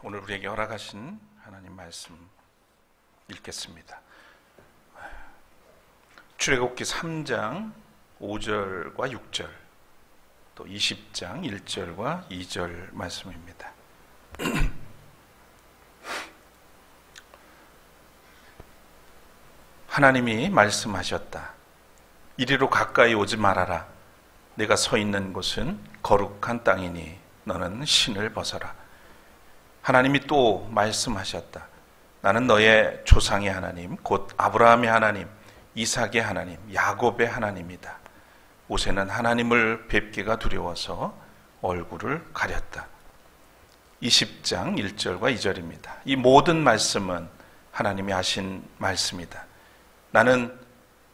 오늘 우리에게 허락하신 하나님 말씀 읽겠습니다. 출애굽기 3장 5절과 6절, 또 20장 1절과 2절 말씀입니다. 하나님이 말씀하셨다. 이리로 가까이 오지 말아라. 내가 서 있는 곳은 거룩한 땅이니 너는 신을 벗어라. 하나님이 또 말씀하셨다. 나는 너의 조상의 하나님, 곧 아브라함의 하나님, 이삭의 하나님, 야곱의 하나님이다. 모세는 하나님을 뵙기가 두려워서 얼굴을 가렸다. 20장 1절과 2절입니다. 이 모든 말씀은 하나님이 하신 말씀이다. 나는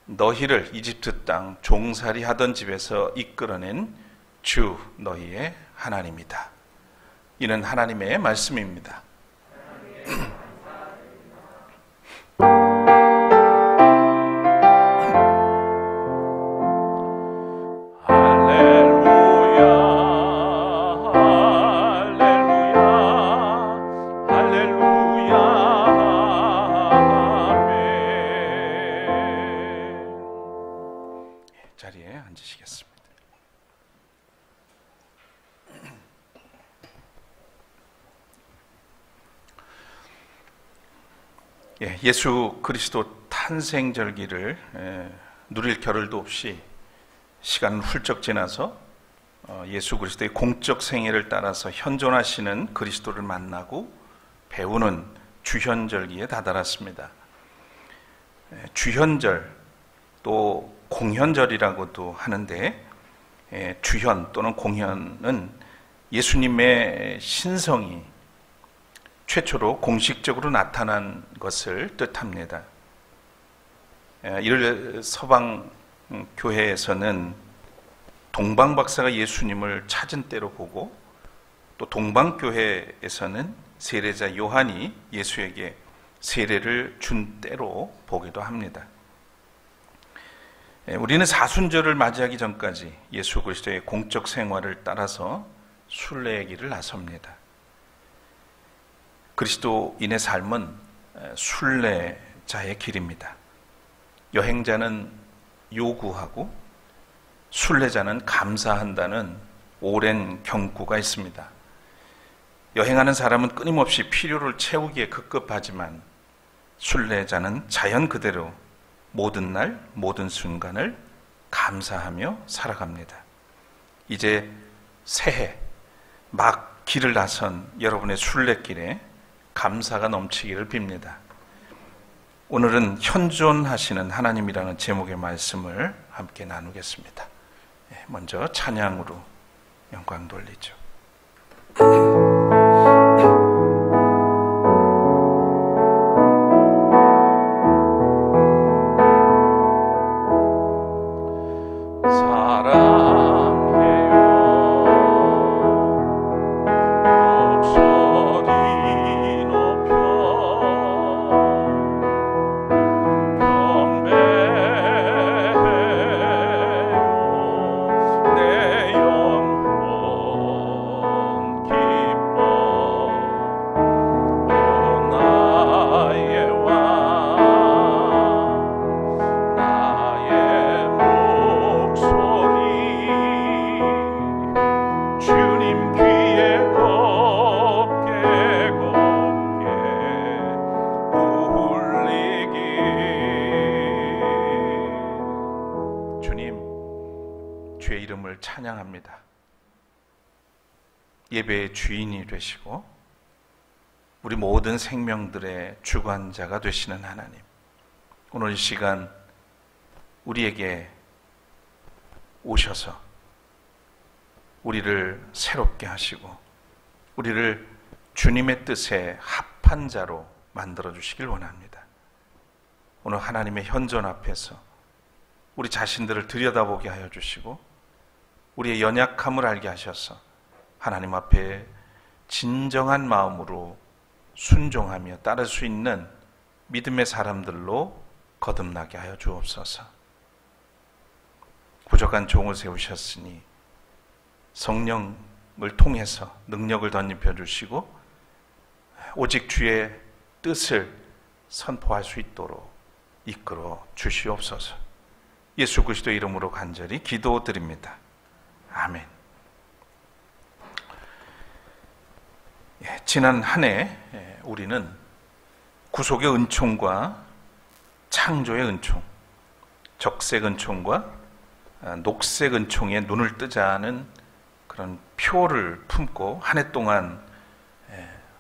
너희를 이집트 땅 종살이 하던 집에서 이끌어낸 주 너희의 하나님이다. 이는 하나님의 말씀입니다. 자리에 앉으시겠습니다. 예수 그리스도 탄생절기를 누릴 겨를도 없이 시간은 훌쩍 지나서 예수 그리스도의 공적 생애를 따라서 현존하시는 그리스도를 만나고 배우는 주현절기에 다다랐습니다. 주현절, 또 공현절이라고도 하는데, 주현 또는 공현은 예수님의 신성이 최초로 공식적으로 나타난 것을 뜻합니다. 이를 서방 교회에서는 동방박사가 예수님을 찾은 때로 보고, 또 동방교회에서는 세례자 요한이 예수에게 세례를 준 때로 보기도 합니다. 우리는 사순절을 맞이하기 전까지 예수 그리스도의 공적 생활을 따라서 순례의 길을 나섭니다. 그리스도인의 삶은 순례자의 길입니다. 여행자는 요구하고 순례자는 감사한다는 오랜 경구가 있습니다. 여행하는 사람은 끊임없이 필요를 채우기에 급급하지만 순례자는 자연 그대로 모든 날, 모든 순간을 감사하며 살아갑니다. 이제 새해 막 길을 나선 여러분의 순례길에 감사가 넘치기를 빕니다. 오늘은 현존하시는 하나님이라는 제목의 말씀을 함께 나누겠습니다. 먼저 찬양으로 영광 돌리죠. 찬양합니다. 예배의 주인이 되시고 우리 모든 생명들의 주관자가 되시는 하나님, 오늘 이 시간 우리에게 오셔서 우리를 새롭게 하시고 우리를 주님의 뜻에 합한 자로 만들어 주시길 원합니다. 오늘 하나님의 현존 앞에서 우리 자신들을 들여다보게 하여 주시고 우리의 연약함을 알게 하셔서 하나님 앞에 진정한 마음으로 순종하며 따를 수 있는 믿음의 사람들로 거듭나게 하여 주옵소서. 부족한 종을 세우셨으니 성령을 통해서 능력을 덧입혀 주시고 오직 주의 뜻을 선포할 수 있도록 이끌어 주시옵소서. 예수 그리스도의 이름으로 간절히 기도드립니다. 아멘. 지난 한 해 우리는 구속의 은총과 창조의 은총, 적색 은총과 녹색 은총에 눈을 뜨자는 그런 표를 품고 한 해 동안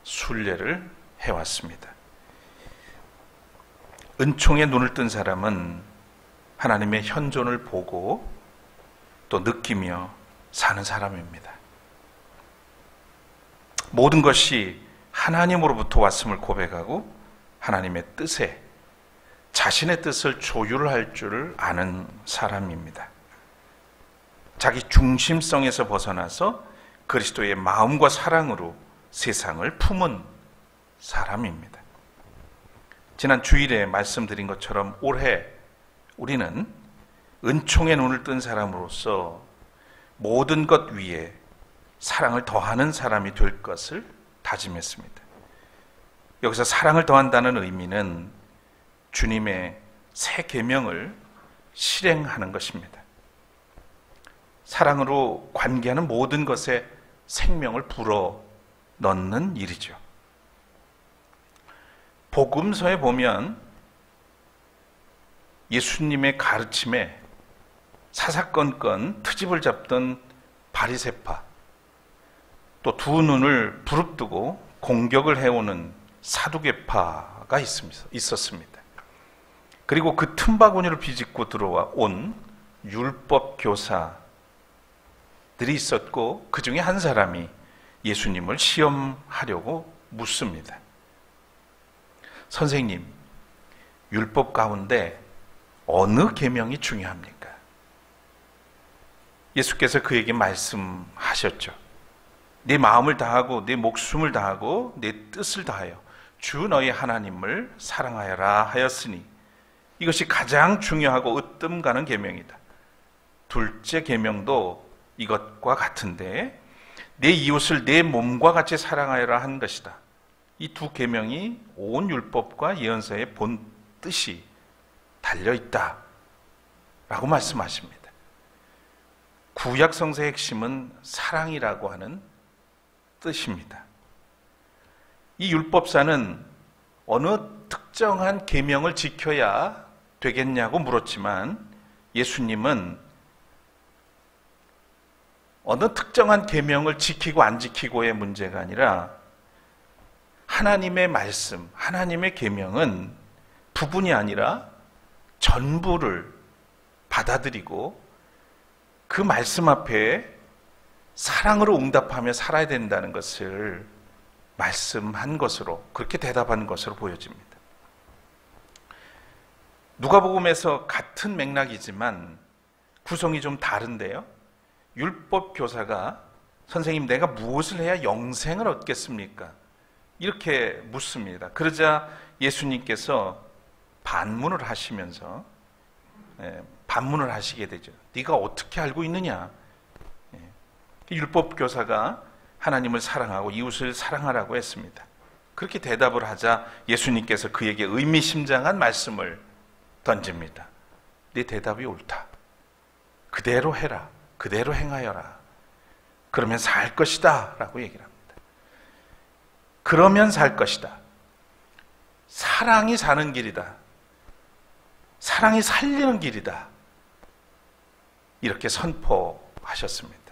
순례를 해왔습니다. 은총에 눈을 뜬 사람은 하나님의 현존을 보고 또 느끼며 사는 사람입니다. 모든 것이 하나님으로부터 왔음을 고백하고 하나님의 뜻에 자신의 뜻을 조율할 줄 아는 사람입니다. 자기 중심성에서 벗어나서 그리스도의 마음과 사랑으로 세상을 품은 사람입니다. 지난 주일에 말씀드린 것처럼 올해 우리는 은총의 눈을 뜬 사람으로서 모든 것 위에 사랑을 더하는 사람이 될 것을 다짐했습니다. 여기서 사랑을 더한다는 의미는 주님의 새 계명을 실행하는 것입니다. 사랑으로 관계하는 모든 것에 생명을 불어 넣는 일이죠. 복음서에 보면 예수님의 가르침에 사사건건 트집을 잡던 바리새파, 또 두 눈을 부릅뜨고 공격을 해오는 사두개파가 있었습니다. 그리고 그 틈바구니를 비집고 들어와 온 율법 교사들이 있었고, 그 중에 한 사람이 예수님을 시험하려고 묻습니다. 선생님, 율법 가운데 어느 계명이 중요합니까? 예수께서 그에게 말씀하셨죠. 네 마음을 다하고 네 목숨을 다하고 네 뜻을 다하여 주 너희 하나님을 사랑하여라 하였으니 이것이 가장 중요하고 으뜸 가는 계명이다. 둘째 계명도 이것과 같은데 내 이웃을 내 몸과 같이 사랑하여라 한 것이다. 이 두 계명이 온 율법과 예언서의 본 뜻이 달려있다 라고 말씀하십니다. 구약 성서의 핵심은 사랑이라고 하는 뜻입니다. 이 율법사는 어느 특정한 계명을 지켜야 되겠냐고 물었지만 예수님은 어느 특정한 계명을 지키고 안 지키고의 문제가 아니라 하나님의 말씀, 하나님의 계명은 부분이 아니라 전부를 받아들이고 그 말씀 앞에 사랑으로 응답하며 살아야 된다는 것을 말씀한 것으로, 그렇게 대답한 것으로 보여집니다. 누가복음에서 같은 맥락이지만 구성이 좀 다른데요. 율법 교사가 선생님 내가 무엇을 해야 영생을 얻겠습니까? 이렇게 묻습니다. 그러자 예수님께서 반문을 하시면서 반문을 하시게 되죠. 네가 어떻게 알고 있느냐? 율법 교사가 하나님을 사랑하고 이웃을 사랑하라고 했습니다. 그렇게 대답을 하자 예수님께서 그에게 의미심장한 말씀을 던집니다. 네 대답이 옳다. 그대로 해라. 그대로 행하여라. 그러면 살 것이다 라고 얘기를 합니다. 그러면 살 것이다. 사랑이 사는 길이다. 사랑이 살리는 길이다. 이렇게 선포하셨습니다.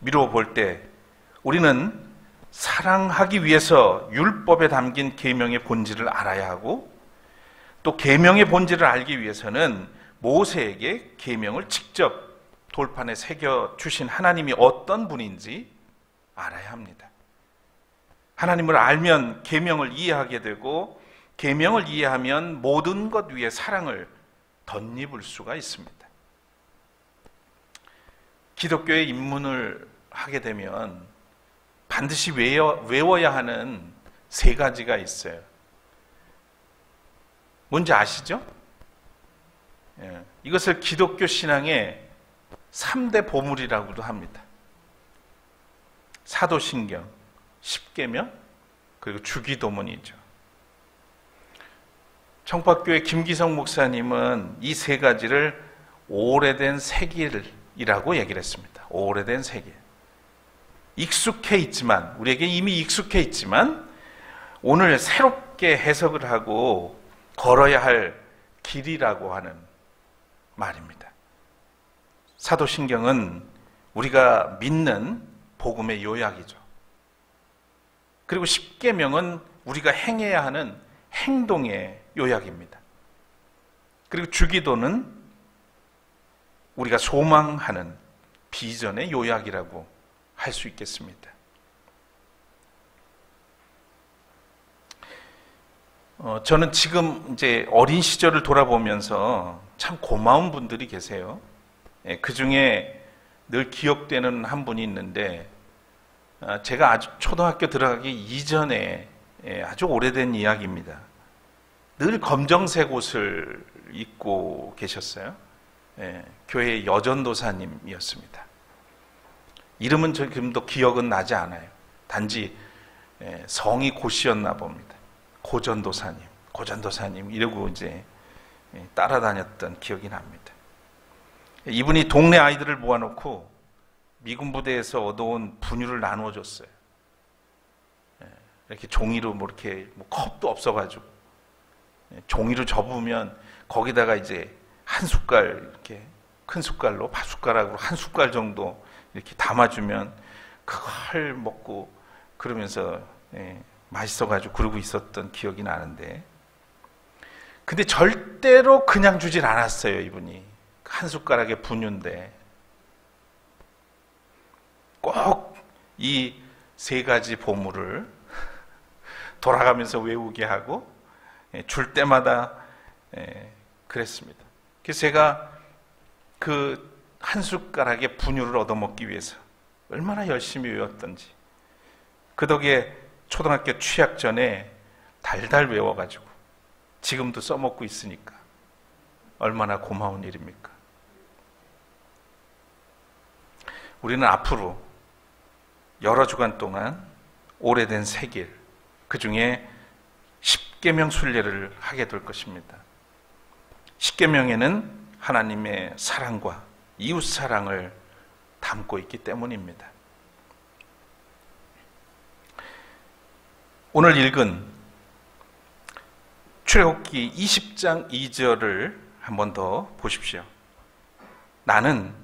미루어 볼 때 우리는 사랑하기 위해서 율법에 담긴 계명의 본질을 알아야 하고, 또 계명의 본질을 알기 위해서는 모세에게 계명을 직접 돌판에 새겨 주신 하나님이 어떤 분인지 알아야 합니다. 하나님을 알면 계명을 이해하게 되고, 계명을 이해하면 모든 것 위에 사랑을 덧입을 수가 있습니다. 기독교에 입문을 하게 되면 반드시 외워야 하는 세 가지가 있어요. 뭔지 아시죠? 이것을 기독교 신앙의 3대 보물이라고도 합니다. 사도신경, 십계명, 그리고 주기도문이죠. 청파교회 김기성 목사님은 이 세 가지를 오래된 세길이라고 얘기를 했습니다. 오래된 세길. 익숙해 있지만, 우리에게 이미 익숙해 있지만 오늘 새롭게 해석을 하고 걸어야 할 길이라고 하는 말입니다. 사도신경은 우리가 믿는 복음의 요약이죠. 그리고 십계명은 우리가 행해야 하는 행동의 요약입니다. 그리고 주기도는 우리가 소망하는 비전의 요약이라고 할 수 있겠습니다. 저는 지금 이제 어린 시절을 돌아보면서 참 고마운 분들이 계세요. 그 중에 늘 기억되는 한 분이 있는데, 제가 아주 초등학교 들어가기 이전에 아주 오래된 이야기입니다. 늘 검정색 옷을 입고 계셨어요. 교회 여전도사님이었습니다. 이름은 지금도 기억은 나지 않아요. 단지 성이 고씨였나 봅니다. 고전도사님 이러고 이제 따라다녔던 기억이 납니다. 이분이 동네 아이들을 모아놓고 미군 부대에서 얻어온 분유를 나누어 줬어요. 이렇게 종이로 이렇게 컵도 없어가지고 종이로 접으면 거기다가 이제 한 숟갈, 이렇게 큰 숟갈로 밥-숟가락으로 한 숟갈 정도 이렇게 담아주면 그걸 먹고 그러면서 맛있어가지고 그러고 있었던 기억이 나는데, 근데 절대로 그냥 주질 않았어요. 이분이 한 숟가락의 분유인데 꼭 이 세 가지 보물을 돌아가면서 외우게 하고 줄 때마다 그랬습니다. 그래서 제가 그 한 숟가락의 분유를 얻어먹기 위해서 얼마나 열심히 외웠던지, 그 덕에 초등학교 취학 전에 달달 외워가지고 지금도 써먹고 있으니까 얼마나 고마운 일입니까? 우리는 앞으로 여러 주간 동안 오래된 세길, 그 중에 십계명 순례를 하게 될 것입니다. 십계명에는 하나님의 사랑과 이웃 사랑을 담고 있기 때문입니다. 오늘 읽은 출애굽기 20장 2절을 한 번 더 보십시오. 나는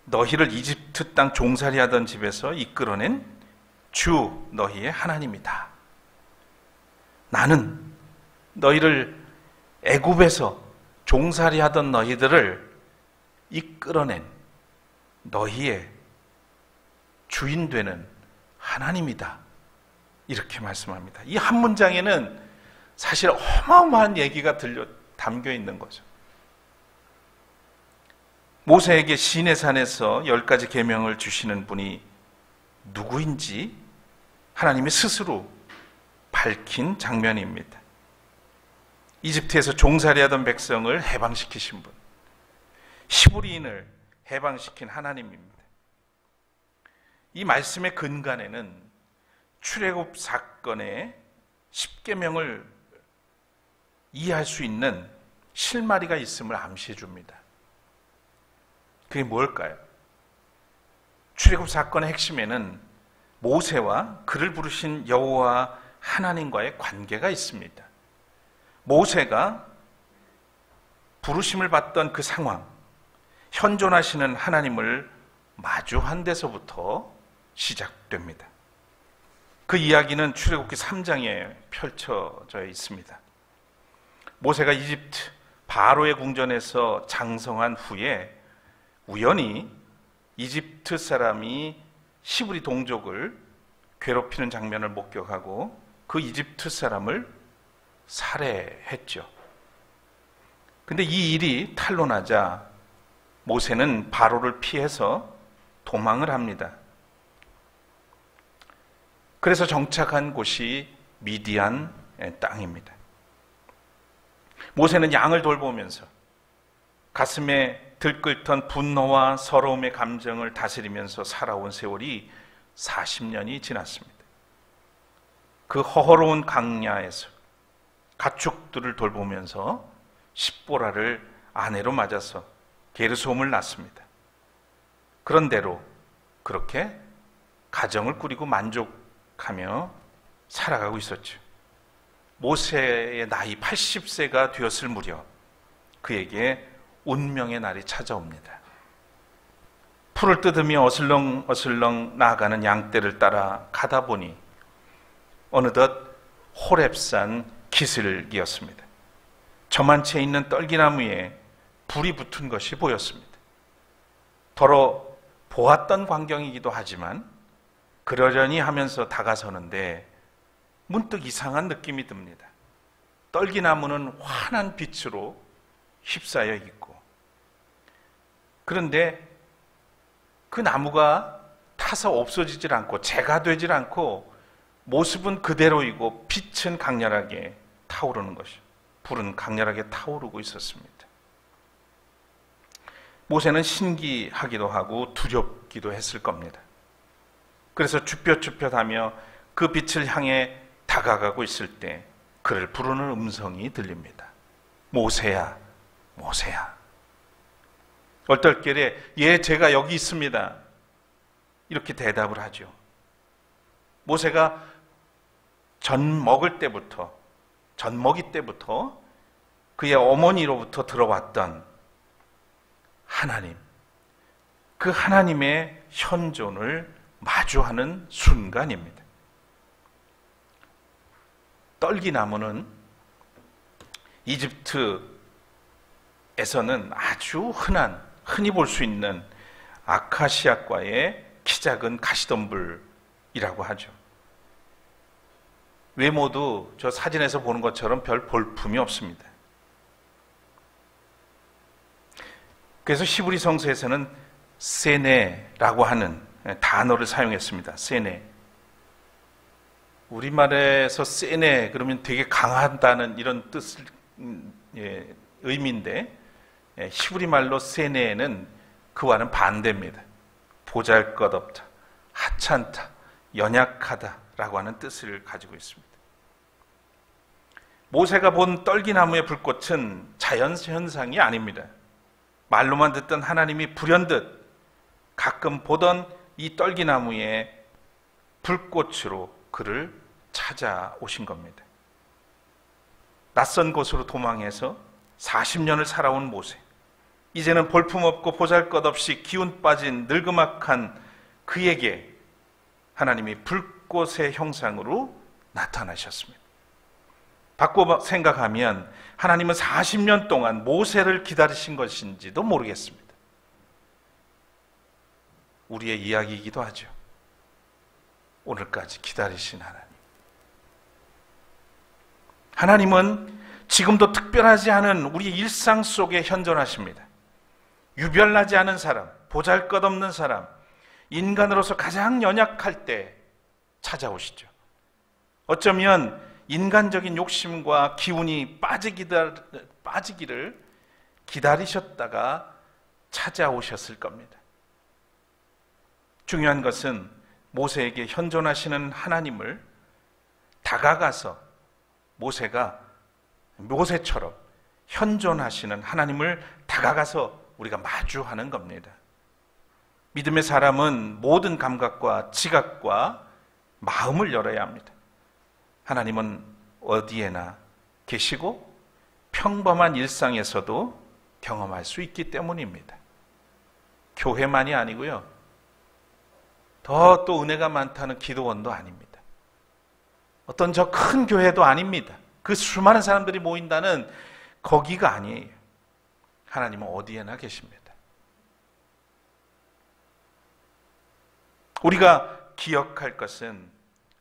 너희를 이집트 땅 종살이 하던 집에서 이끌어낸 주 너희의 하나님이다. 나는 너희를 애굽에서 종살이 하던 너희들을 이끌어낸 너희의 주인 되는 하나님이다. 이렇게 말씀합니다. 이 한 문장에는 사실 어마어마한 얘기가 담겨 있는 거죠. 모세에게 시내산에서 10가지 계명을 주시는 분이 누구인지 하나님이 스스로 밝힌 장면입니다. 이집트에서 종살이하던 백성을 해방시키신 분, 히브리인을 해방시킨 하나님입니다. 이 말씀의 근간에는 출애굽 사건의 십계명을 이해할 수 있는 실마리가 있음을 암시해 줍니다. 그게 뭘까요? 출애굽 사건의 핵심에는 모세와 그를 부르신 여호와 하나님과의 관계가 있습니다. 모세가 부르심을 받던 그 상황, 현존하시는 하나님을 마주한 데서부터 시작됩니다. 그 이야기는 출애굽기 3장에 펼쳐져 있습니다. 모세가 이집트 바로의 궁전에서 장성한 후에 우연히 이집트 사람이 히브리 동족을 괴롭히는 장면을 목격하고 그 이집트 사람을 살해했죠. 근데 이 일이 탄로나자 모세는 바로를 피해서 도망을 합니다. 그래서 정착한 곳이 미디안 땅입니다. 모세는 양을 돌보면서 가슴에 들끓던 분노와 서러움의 감정을 다스리면서 살아온 세월이 40년이 지났습니다. 그 허허로운 강야에서 가축들을 돌보면서 십보라를 아내로 맞아서 게르솜을 낳습니다. 그런대로 그렇게 가정을 꾸리고 만족하며 살아가고 있었죠. 모세의 나이 80세가 되었을 무렵 그에게 운명의 날이 찾아옵니다. 풀을 뜯으며 어슬렁어슬렁 나아가는 양떼를 따라 가다 보니 어느덧 호렙산 기슭이었습니다. 저만 채 있는 떨기나무에 불이 붙은 것이 보였습니다. 더러 보았던 광경이기도 하지만 그러려니 하면서 다가서는데 문득 이상한 느낌이 듭니다. 떨기나무는 환한 빛으로 휩싸여 있고, 그런데 그 나무가 타서 없어지질 않고 재가 되질 않고 모습은 그대로이고 빛은 강렬하게 타오르는 것이죠. 불은 강렬하게 타오르고 있었습니다. 모세는 신기하기도 하고 두렵기도 했을 겁니다. 그래서 주뼛주뼛하며 그 빛을 향해 다가가고 있을 때 그를 부르는 음성이 들립니다. 모세야, 모세야. 얼떨결에 예, 제가 여기 있습니다. 이렇게 대답을 하죠. 모세가 젖먹이 때부터 그의 어머니로부터 들어왔던 하나님, 그 하나님의 현존을 마주하는 순간입니다. 떨기나무는 이집트에서는 아주 흔히 볼 수 있는 아카시아과의 키 작은 가시덤불이라고 하죠. 외모도 저 사진에서 보는 것처럼 별 볼품이 없습니다. 그래서 히브리 성서에서는 세네라고 하는 단어를 사용했습니다. 세네. 우리말에서 세네 그러면 되게 강하다는 이런 뜻을 의미인데 히브리 말로 세네는 그와는 반대입니다. 보잘것없다, 하찮다, 연약하다라고 하는 뜻을 가지고 있습니다. 모세가 본 떨기나무의 불꽃은 자연현상이 아닙니다. 말로만 듣던 하나님이 불현듯 가끔 보던 이 떨기나무의 불꽃으로 그를 찾아오신 겁니다. 낯선 곳으로 도망해서 40년을 살아온 모세, 이제는 볼품없고 보잘것없이 기운 빠진 늙음악한 그에게 하나님이 불꽃의 형상으로 나타나셨습니다. 바꿔 생각하면 하나님은 40년 동안 모세를 기다리신 것인지도 모르겠습니다. 우리의 이야기이기도 하죠. 오늘까지 기다리신 하나님. 하나님은 지금도 특별하지 않은 우리 일상 속에 현존하십니다. 유별나지 않은 사람, 보잘것없는 사람, 인간으로서 가장 연약할 때 찾아오시죠. 어쩌면 인간적인 욕심과 기운이 빠지기를 기다리셨다가 찾아오셨을 겁니다. 중요한 것은 모세에게 현존하시는 하나님을 다가가서 모세처럼 현존하시는 하나님을 다가가서 우리가 마주하는 겁니다. 믿음의 사람은 모든 감각과 지각과 마음을 열어야 합니다. 하나님은 어디에나 계시고 평범한 일상에서도 경험할 수 있기 때문입니다. 교회만이 아니고요. 더 또 은혜가 많다는 기도원도 아닙니다. 어떤 저 큰 교회도 아닙니다. 그 수많은 사람들이 모인다는 거기가 아니에요. 하나님은 어디에나 계십니다. 우리가 기억할 것은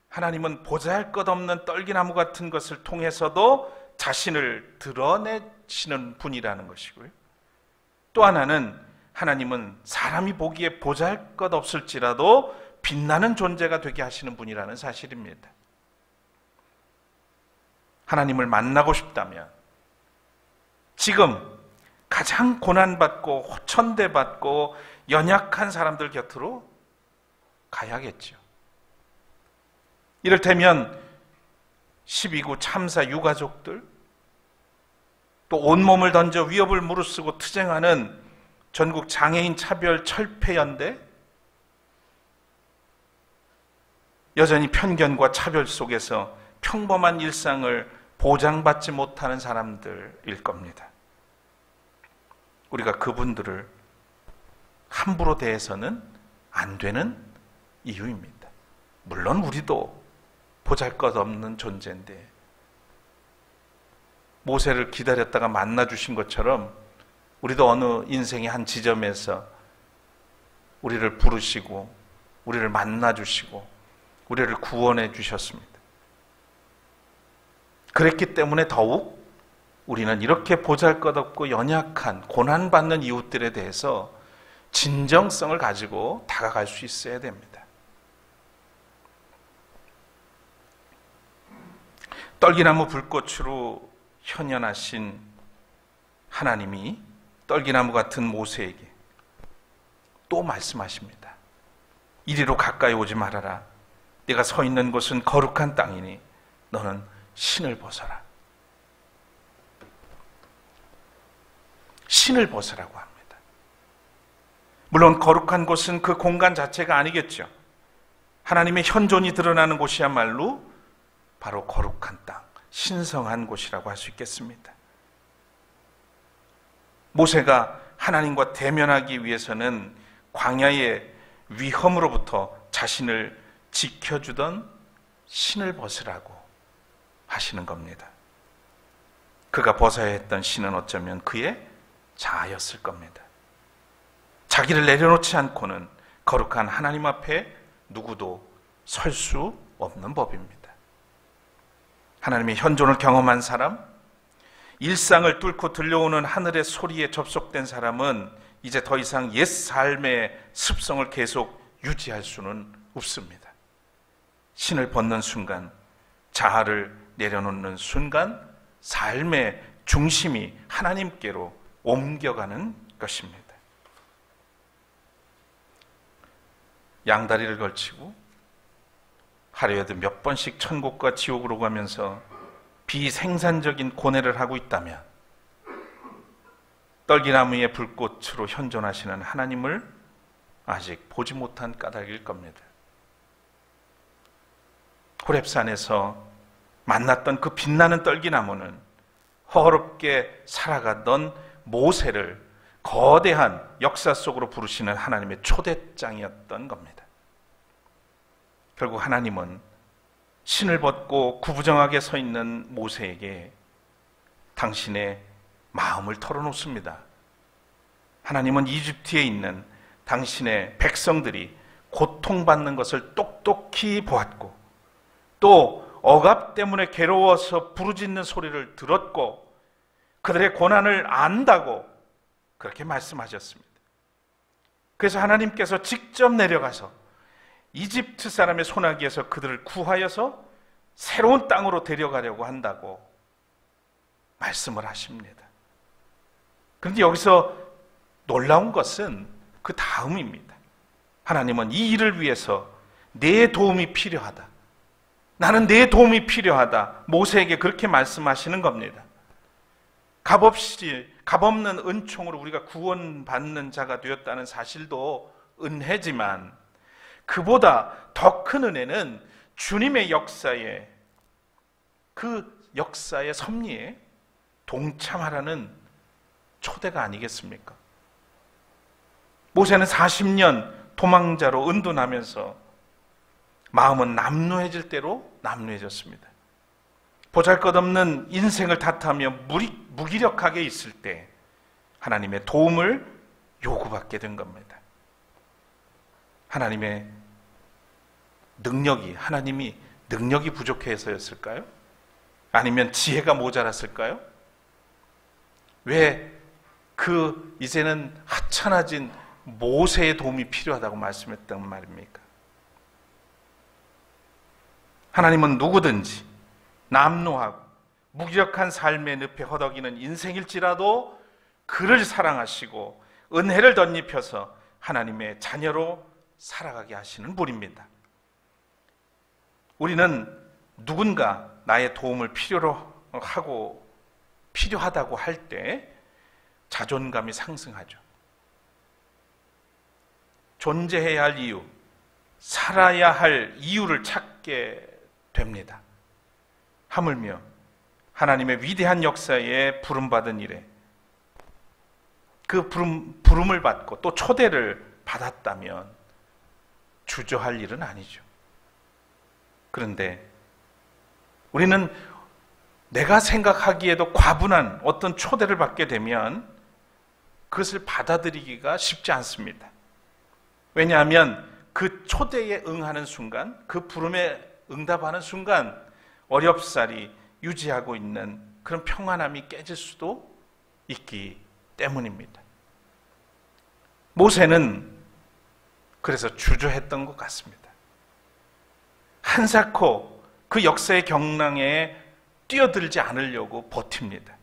하나님은 보잘것없는 떨기나무 같은 것을 통해서도 자신을 드러내시는 분이라는 것이고요. 또 하나는 하나님은 사람이 보기에 보잘것없을지라도 빛나는 존재가 되게 하시는 분이라는 사실입니다. 하나님을 만나고 싶다면 지금 가장 고난받고 호천대받고 연약한 사람들 곁으로 가야겠죠. 이를테면 12구 참사 유가족들, 또 온몸을 던져 위협을 무릅쓰고 투쟁하는 전국 장애인 차별 철폐연대, 여전히 편견과 차별 속에서 평범한 일상을 보장받지 못하는 사람들일 겁니다. 우리가 그분들을 함부로 대해서는 안 되는 이유입니다. 물론 우리도 보잘것없는 존재인데, 모세를 기다렸다가 만나주신 것처럼 우리도 어느 인생의 한 지점에서 우리를 부르시고 우리를 만나주시고 우리를 구원해 주셨습니다. 그랬기 때문에 더욱 우리는 이렇게 보잘것없고 연약한 고난받는 이웃들에 대해서 진정성을 가지고 다가갈 수 있어야 됩니다. 떨기나무 불꽃으로 현현하신 하나님이 떨기나무 같은 모세에게 또 말씀하십니다. 이리로 가까이 오지 말아라. 네가 서 있는 곳은 거룩한 땅이니 너는 신을 벗어라. 신을 벗으라고 합니다. 물론 거룩한 곳은 그 공간 자체가 아니겠죠. 하나님의 현존이 드러나는 곳이야말로 바로 거룩한 땅, 신성한 곳이라고 할 수 있겠습니다. 모세가 하나님과 대면하기 위해서는 광야의 위험으로부터 자신을 지켜주던 신을 벗으라고 하시는 겁니다. 그가 벗어야 했던 신은 어쩌면 그의 자아였을 겁니다. 자기를 내려놓지 않고는 거룩한 하나님 앞에 누구도 설 수 없는 법입니다. 하나님의 현존을 경험한 사람, 일상을 뚫고 들려오는 하늘의 소리에 접속된 사람은 이제 더 이상 옛 삶의 습성을 계속 유지할 수는 없습니다. 신을 벗는 순간, 자아를 내려놓는 순간 삶의 중심이 하나님께로 옮겨가는 것입니다. 양다리를 걸치고 하루에도 몇 번씩 천국과 지옥으로 가면서 비생산적인 고뇌를 하고 있다면 떨기나무의 불꽃으로 현존하시는 하나님을 아직 보지 못한 까닭일 겁니다. 호렙산에서 만났던 그 빛나는 떨기나무는 허겁게 살아가던 모세를 거대한 역사 속으로 부르시는 하나님의 초대장이었던 겁니다. 결국 하나님은 신을 벗고 구부정하게 서 있는 모세에게 당신의 마음을 털어놓습니다. 하나님은 이집트에 있는 당신의 백성들이 고통받는 것을 똑똑히 보았고, 또 억압 때문에 괴로워서 부르짖는 소리를 들었고, 그들의 고난을 안다고 그렇게 말씀하셨습니다. 그래서 하나님께서 직접 내려가서 이집트 사람의 손아귀에서 그들을 구하여서 새로운 땅으로 데려가려고 한다고 말씀을 하십니다. 그런데 여기서 놀라운 것은 그 다음입니다. 하나님은 이 일을 위해서 내 도움이 필요하다, 나는 내 도움이 필요하다, 모세에게 그렇게 말씀하시는 겁니다. 값없는 은총으로 우리가 구원받는 자가 되었다는 사실도 은혜지만, 그보다 더 큰 은혜는 주님의 역사에, 그 역사의 섭리에 동참하라는 초대가 아니겠습니까? 모세는 40년 도망자로 은둔하면서 마음은 남루해질 대로 남루해졌습니다. 보잘것없는 인생을 탓하며 무기력하게 있을 때 하나님의 도움을 요구받게 된 겁니다. 하나님이 능력이 부족해서였을까요? 아니면 지혜가 모자랐을까요? 왜 이제는 하찮아진 모세의 도움이 필요하다고 말씀했단 말입니까? 하나님은 누구든지 남루하고 무기력한 삶의 늪에 허덕이는 인생일지라도 그를 사랑하시고 은혜를 덧입혀서 하나님의 자녀로 살아가게 하시는 분입니다. 우리는 누군가 나의 도움을 필요하다고 할 때 자존감이 상승하죠. 존재해야 할 이유, 살아야 할 이유를 찾게 됩니다. 하물며 하나님의 위대한 역사에 부름받은 일에 그 부름을 받고 또 초대를 받았다면 주저할 일은 아니죠. 그런데 우리는 내가 생각하기에도 과분한 어떤 초대를 받게 되면 그것을 받아들이기가 쉽지 않습니다. 왜냐하면 그 초대에 응하는 순간, 그 부름에 응답하는 순간 어렵사리 유지하고 있는 그런 평안함이 깨질 수도 있기 때문입니다. 모세는 그래서 주저했던 것 같습니다. 한사코 그 역사의 경랑에 뛰어들지 않으려고 버팁니다.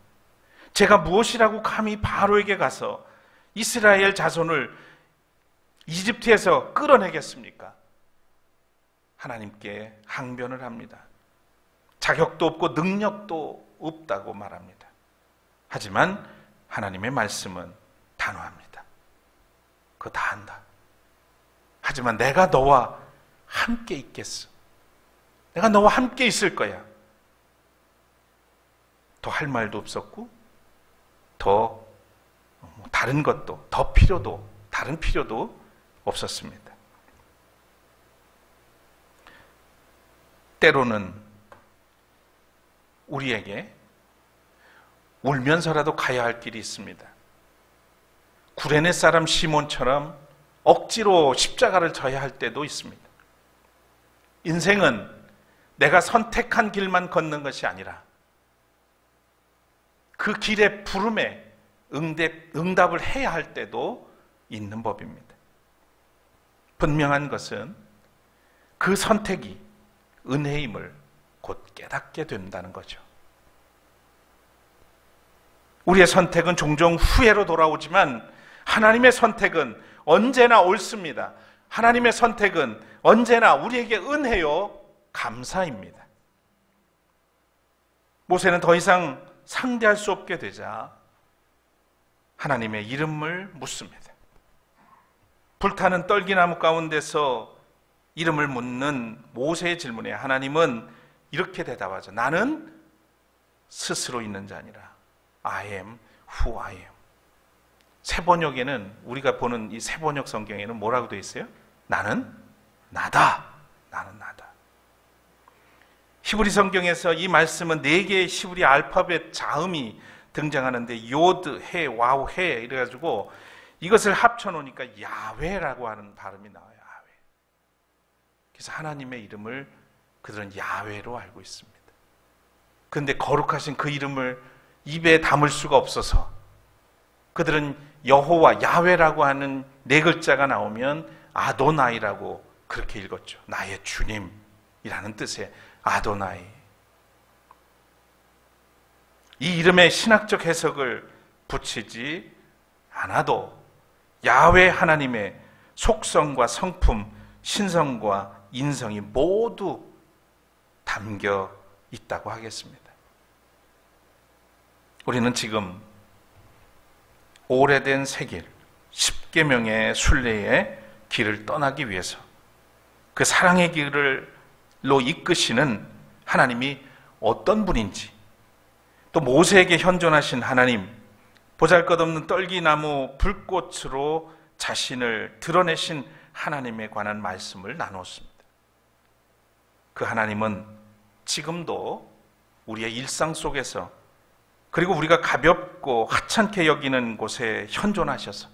제가 무엇이라고 감히 바로에게 가서 이스라엘 자손을 이집트에서 끌어내겠습니까? 하나님께 항변을 합니다. 자격도 없고 능력도 없다고 말합니다. 하지만 하나님의 말씀은 단호합니다. 그거 다 한다. 하지만 내가 너와 함께 있겠어. 내가 너와 함께 있을 거야. 더 할 말도 없었고 더 다른 것도 다른 필요도 없었습니다. 때로는 우리에게 울면서라도 가야 할 길이 있습니다. 구레네 사람 시몬처럼 억지로 십자가를 져야 할 때도 있습니다. 인생은 내가 선택한 길만 걷는 것이 아니라 그 길의 부름에 응답을 해야 할 때도 있는 법입니다. 분명한 것은 그 선택이 은혜임을 곧 깨닫게 된다는 거죠. 우리의 선택은 종종 후회로 돌아오지만 하나님의 선택은 언제나 옳습니다. 하나님의 선택은 언제나 우리에게 은혜요 감사입니다. 모세는 더 이상 상대할 수 없게 되자 하나님의 이름을 묻습니다. 불타는 떨기나무 가운데서 이름을 묻는 모세의 질문에 하나님은 이렇게 대답하죠. 나는 스스로 있는 자 아니라 I am who I am. 세번역에는 우리가 보는 이 세번역 성경에는 뭐라고 되어 있어요? 나는 나다. 나는 나다. 히브리 성경에서 이 말씀은 4개의 히브리 알파벳 자음이 등장하는데 요드, 해, 와우, 해 이래가지고 이것을 합쳐놓으니까 야훼라고 하는 발음이 나와요. 야훼. 그래서 하나님의 이름을 그들은 야훼로 알고 있습니다. 그런데 거룩하신 그 이름을 입에 담을 수가 없어서 그들은 여호와, 야훼라고 하는 4글자가 나오면 아도나이라고 그렇게 읽었죠. 나의 주님이라는 뜻의 아도나이. 이 이름의 신학적 해석을 붙이지 않아도 야훼 하나님의 속성과 성품, 신성과 인성이 모두 담겨 있다고 하겠습니다. 우리는 지금 오래된 새길, 10계명의 순례의 길을 떠나기 위해서 그 사랑의 길로 이끄시는 하나님이 어떤 분인지, 또 모세에게 현존하신 하나님, 보잘것없는 떨기나무 불꽃으로 자신을 드러내신 하나님에 관한 말씀을 나눴습니다. 그 하나님은 지금도 우리의 일상 속에서, 그리고 우리가 가볍고 하찮게 여기는 곳에 현존하셔서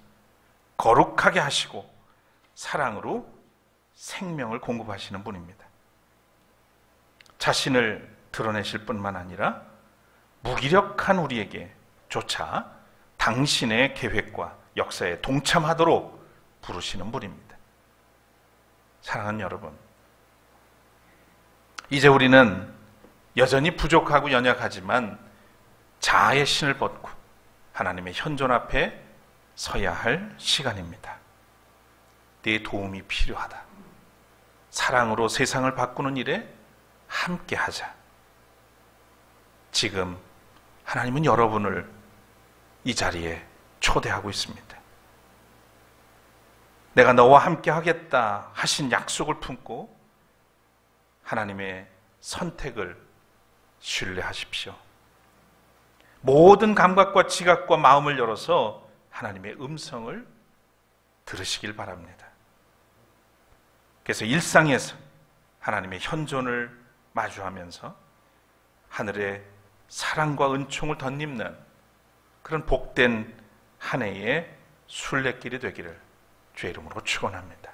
거룩하게 하시고 사랑으로 생명을 공급하시는 분입니다. 자신을 드러내실 뿐만 아니라 무기력한 우리에게 조차 당신의 계획과 역사에 동참하도록 부르시는 분입니다. 사랑하는 여러분, 이제 우리는 여전히 부족하고 연약하지만 자아의 신을 벗고 하나님의 현존 앞에 서야 할 시간입니다. 내 도움이 필요하다. 사랑으로 세상을 바꾸는 일에 함께 하자. 지금 하나님은 여러분을 이 자리에 초대하고 있습니다. 내가 너와 함께 하겠다 하신 약속을 품고 하나님의 선택을 신뢰하십시오. 모든 감각과 지각과 마음을 열어서 하나님의 음성을 들으시길 바랍니다. 그래서 일상에서 하나님의 현존을 마주하면서 하늘의 사랑과 은총을 덧입는 그런 복된 한 해의 순례길이 되기를 주의 이름으로 축원합니다.